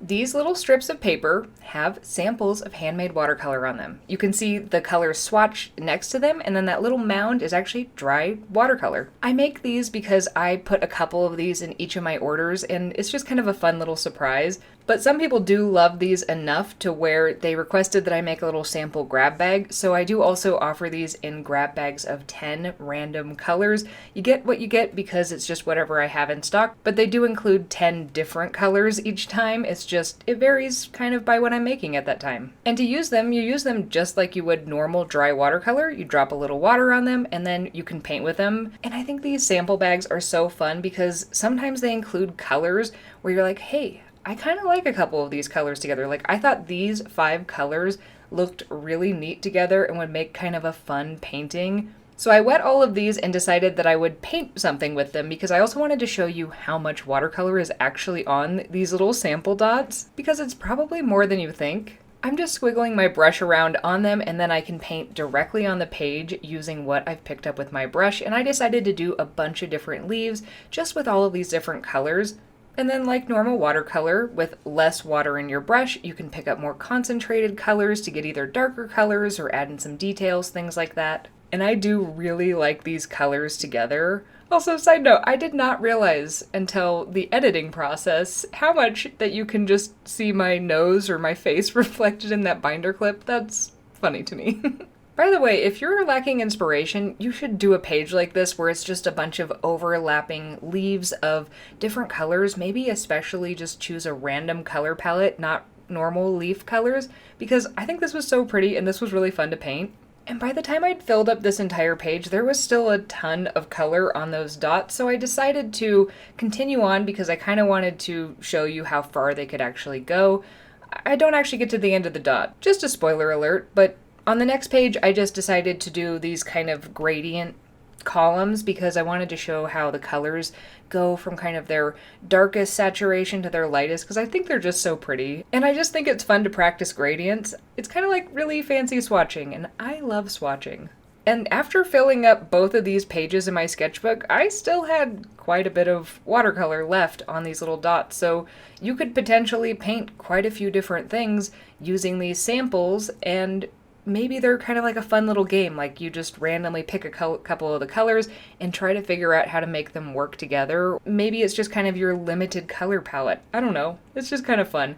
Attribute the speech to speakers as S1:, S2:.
S1: These little strips of paper have samples of handmade watercolor on them. You can see the colors swatch next to them, and then that little mound is actually dry watercolor. I make these because I put a couple of these in each of my orders, and it's just kind of a fun little surprise. But some people do love these enough to where they requested that I make a little sample grab bag, so I do also offer these in grab bags of 10 random colors. You get what you get because it's just whatever I have in stock, but they do include 10 different colors each time. It varies kind of by what I'm making at that time. And to use them, you use them just like you would normal dry watercolor. You drop a little water on them and then you can paint with them. And I think these sample bags are so fun because sometimes they include colors where you're like, hey, I kind of like a couple of these colors together. Like, I thought these 5 colors looked really neat together and would make kind of a fun painting. So I wet all of these and decided that I would paint something with them because I also wanted to show you how much watercolor is actually on these little sample dots, because it's probably more than you think. I'm just squiggling my brush around on them and then I can paint directly on the page using what I've picked up with my brush, and I decided to do a bunch of different leaves just with all of these different colors. And then, like normal watercolor, with less water in your brush, you can pick up more concentrated colors to get either darker colors or add in some details, things like that. And I do really like these colors together. Also, side note, I did not realize until the editing process how much that you can just see my nose or my face reflected in that binder clip. That's funny to me. By the way, if you're lacking inspiration, you should do a page like this where it's just a bunch of overlapping leaves of different colors. Maybe especially just choose a random color palette, not normal leaf colors, because I think this was so pretty and this was really fun to paint. And by the time I'd filled up this entire page, there was still a ton of color on those dots, so I decided to continue on because I kind of wanted to show you how far they could actually go. I don't actually get to the end of the dot. Just a spoiler alert, but on the next page, I just decided to do these kind of gradient columns because I wanted to show how the colors go from kind of their darkest saturation to their lightest, because I think they're just so pretty. And I just think it's fun to practice gradients. It's kind of like really fancy swatching, and I love swatching. And after filling up both of these pages in my sketchbook, I still had quite a bit of watercolor left on these little dots, so you could potentially paint quite a few different things using these samples, and maybe they're kind of like a fun little game, like you just randomly pick a couple of the colors and try to figure out how to make them work together. Maybe it's just kind of your limited color palette. I don't know. It's just kind of fun.